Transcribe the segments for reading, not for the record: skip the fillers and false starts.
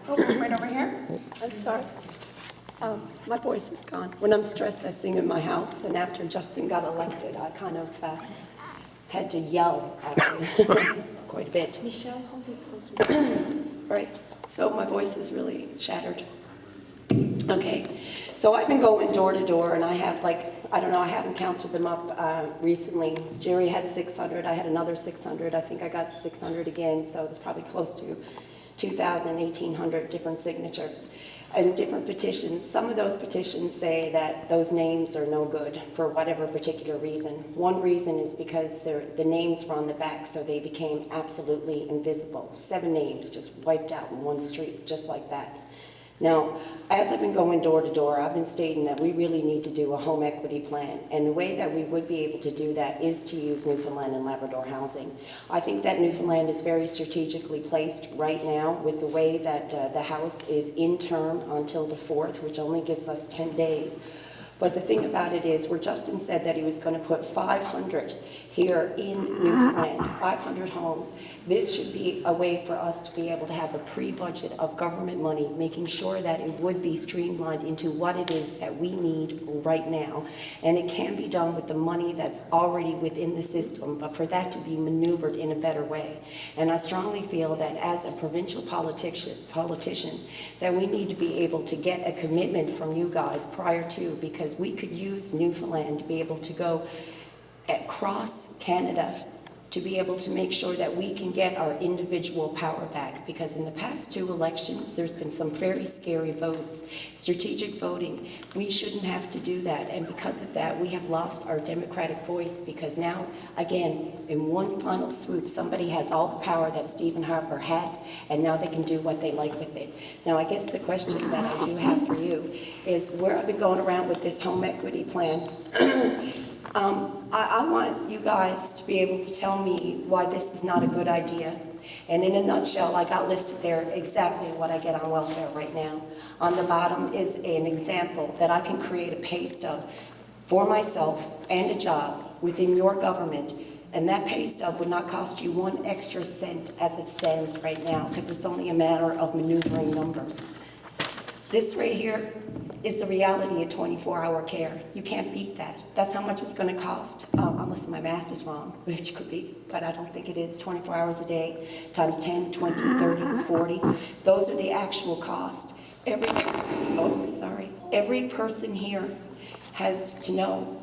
Oh, right over here. I'm sorry. My voice is gone. When I'm stressed, I sing in my house, and after Justin got elected, I kind of had to yell actually quite a bit. Michelle, hold it closer. Right. So my voice is really shattered. Okay. So I've been going door to door, and I have I don't know, I haven't counted them up recently. Jerry had 600. I had another 600. I think I got 600 again, so it's probably close to 2,000, 1,800 different signatures and different petitions. Some of those petitions say that those names are no good for whatever particular reason. One reason is because the names were on the back, so they became absolutely invisible. 7 names just wiped out in one street, just like that. Now, as I've been going door to door, I've been stating that we really need to do a home equity plan. And the way that we would be able to do that is to use Newfoundland and Labrador housing. I think that Newfoundland is very strategically placed right now with the way that the House is in term until the 4th, which only gives us 10 days. But the thing about it is, where Justin said that he was going to put 500 here in Newfoundland, 500 homes, this should be a way for us to be able to have a pre-budget of government money, making sure that it would be streamlined into what it is that we need right now. And it can be done with the money that's already within the system, but for that to be maneuvered in a better way. And I strongly feel that as a provincial politician, that we need to be able to get a commitment from you guys prior to, because we could use Newfoundland to be able to go across Canada to be able to make sure that we can get our individual power back, because in the past 2 elections, there's been some very scary votes, strategic voting. We shouldn't have to do that, and because of that, we have lost our democratic voice, because now, again, in one final swoop, somebody has all the power that Stephen Harper had, and now they can do what they like with it. Now, I guess the question that I do have for you is, where I've been going around with this home equity plan, I want you guys to be able to tell me why this is not a good idea. And in a nutshell, I got listed there exactly what I get on welfare right now. On the bottom is an example that I can create a pay stub for myself and a job within your government. And that pay stub would not cost you 1 extra cent as it stands right now, because it's only a matter of maneuvering numbers. This right here is the reality of 24-hour care. You can't beat that. That's how much it's going to cost, unless my math is wrong, which could be, but I don't think it is. 24 hours a day times 10, 20, 30, 40. Those are the actual costs. Every person here has to know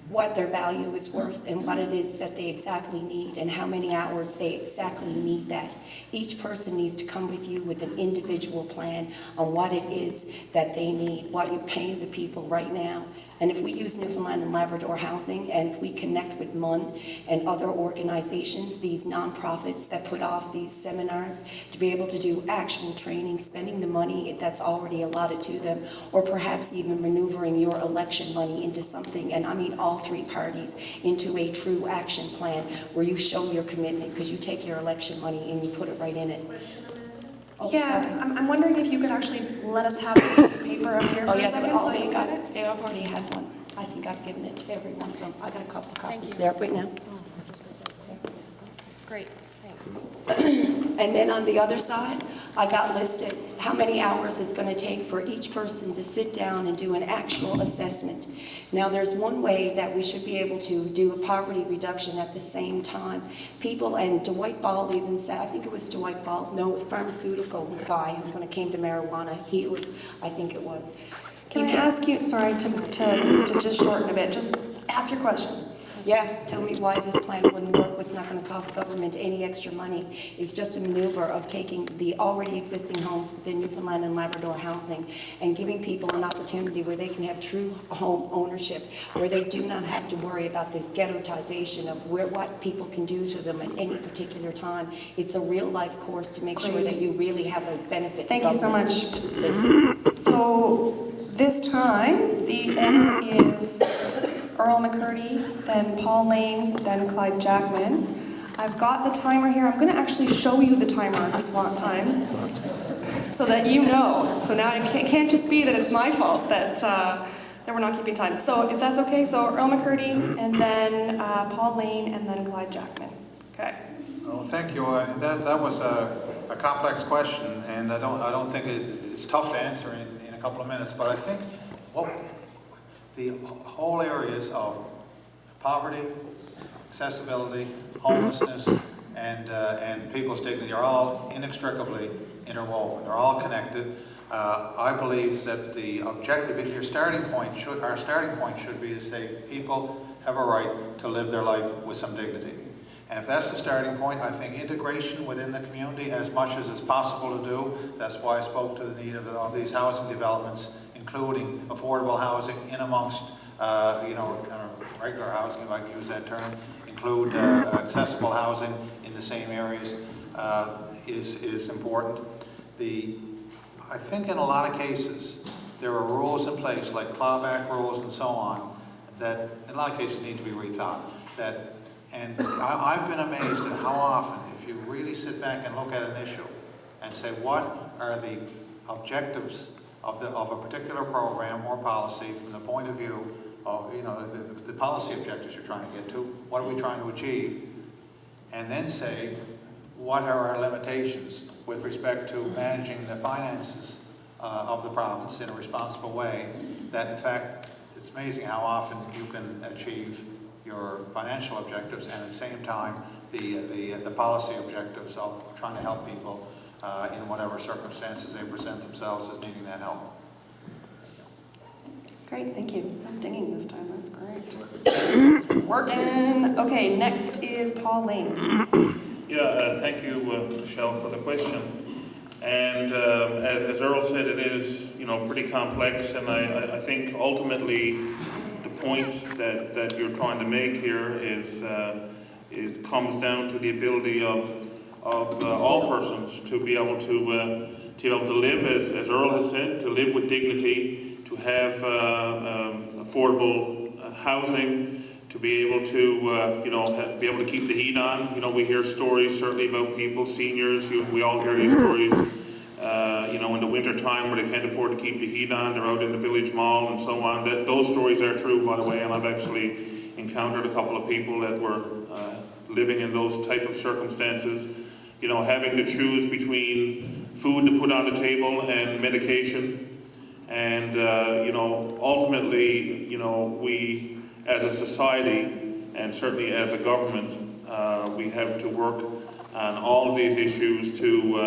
what their value is worth and what it is that they exactly need and how many hours they exactly need that. Each person needs to come with you with an individual plan on what it is that they need, what you're paying the people right now. And if we use Newfoundland and Labrador housing, and if we connect with MUN and other organizations, these nonprofits that put off these seminars, to be able to do actual training, spending the money that's already allotted to them, or perhaps even maneuvering your election money into something, and I mean all 3 parties, into a true action plan where you show your commitment, because you take your election money and you put it right in it. Oh, Yeah, I'm wondering if you could actually let us have the paper up here for a second so that you got it. They already had one. I think I've given it to every one of them. I got a couple of Thank copies you. there right now. Great, thanks. And then on the other side, I got listed how many hours it's going to take for each person to sit down and do an actual assessment. Now, there's one way that we should be able to do a poverty reduction at the same time. People, and Dwight Ball even said, I think it was Dwight Ball, no, it was pharmaceutical guy when it came to marijuana, Healy, I think it was. Can I ask you, sorry, to just shorten a bit, just ask your question. Yeah, tell me why this plan wouldn't work. What's not going to cost government any extra money. It's just a maneuver of taking the already existing homes within Newfoundland and Labrador housing and giving people an opportunity where they can have true home ownership, where they do not have to worry about this ghettotization of what people can do to them at any particular time. It's a real life course to make sure that you really have a benefit. Thank you so much. So this time, the owner is Earl McCurdy, then Paul Lane, then Clyde Jackman. I've got the timer here. I'm going to actually show you the timer this one time so that you know. So now it can't just be that it's my fault that we're not keeping time. So if that's okay, so Earl McCurdy, and then Paul Lane, and then Clyde Jackman. Okay. Oh, thank you. That was a complex question, and I don't think it's tough to answer in a couple of minutes. But I think the whole areas of poverty, accessibility, homelessness, and people's dignity are all inextricably interwoven. They're all connected. I believe that the objective, our starting point should be to say people have a right to live their life with some dignity. And if that's the starting point, I think integration within the community as much as is possible to do. That's why I spoke to the need of these housing developments, including affordable housing in amongst, kind of regular housing, if I can use that term, include accessible housing in the same areas is important. I think in a lot of cases, there are rules in place, like clawback rules and so on, that in a lot of cases need to be rethought. And I've been amazed at how often, if you really sit back and look at an issue and say, what are the objectives of a particular program or policy from the point of view of, the policy objectives you're trying to get to, what are we trying to achieve, and then say, what are our limitations with respect to managing the finances of the province in a responsible way, that in fact, it's amazing how often you can achieve your financial objectives and at the same time the policy objectives of trying to help people in whatever circumstances they present themselves as needing that help. Great, thank you. I'm dinging this time, that's great. Working. Okay, next is Paul Lane. Yeah, thank you, Michelle, for the question. And as Earl said, it is, pretty complex, and I think ultimately the point that you're trying to make here is comes down to the ability of all persons to be able to live, as Earl has said, to live with dignity, to have affordable housing, to be able to be able to keep the heat on. We hear stories certainly about people, seniors. We all hear these stories. In the winter time where they can't afford to keep the heat on, they're out in the village mall and so on. Those stories are true, by the way, and I've actually encountered a couple of people that were living in those type of circumstances. Having to choose between food to put on the table and medication, and ultimately, we as a society and certainly as a government, we have to work on all of these issues to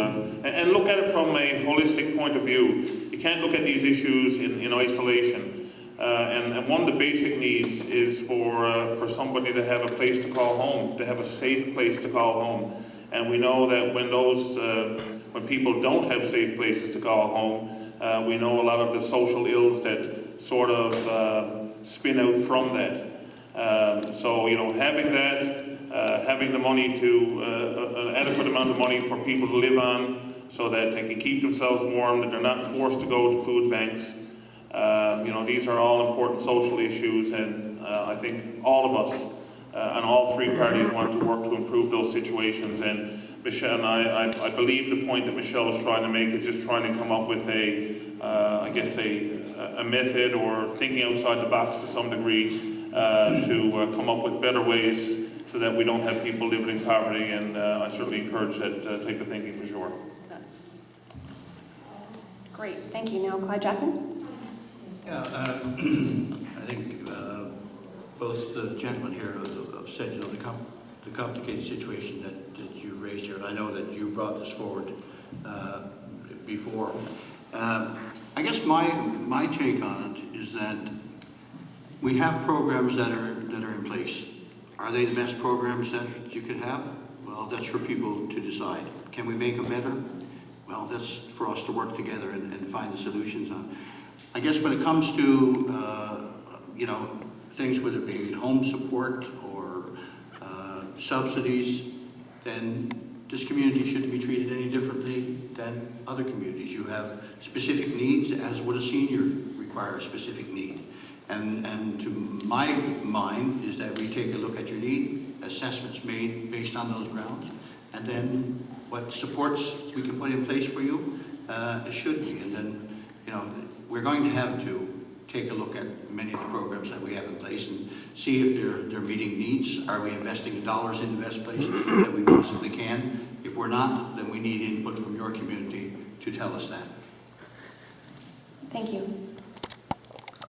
and look at it from a holistic point of view. You can't look at these issues in isolation. And one of the basic needs is for somebody to have a place to call home, to have a safe place to call home. And we know that when people don't have safe places to call home, we know a lot of the social ills that sort of spin out from that. So having that. Having the money an adequate amount of money for people to live on so that they can keep themselves warm, that they're not forced to go to food banks. These are all important social issues, and I think all of us and all three parties want to work to improve those situations. And Michelle, and I believe the point that Michelle was trying to make is just trying to come up with a method or thinking outside the box to some degree to come up with better ways so that we don't have people living in poverty, and I certainly encourage that type of thinking for sure. That's great. Thank you. Now, Clyde Jackman. Yeah, I think both the gentlemen here have said, the complicated situation that you've raised here, and I know that you brought this forward before. I guess my take on it is that we have programs that are in place. Are they the best programs that you could have? Well, that's for people to decide. Can we make them better? Well, that's for us to work together and find the solutions on. I guess when it comes to, things, whether it be home support or subsidies, then this community shouldn't be treated any differently than other communities. You have specific needs, as would a senior require a specific need. And to my mind is that we take a look at your need, assessments made based on those grounds, and then what supports we can put in place for you should be. And then, we're going to have to take a look at many of the programs that we have in place and see if they're meeting needs. Are we investing dollars in the best place that we possibly can? If If we're not, then we need input from your community to tell us that. Thank you.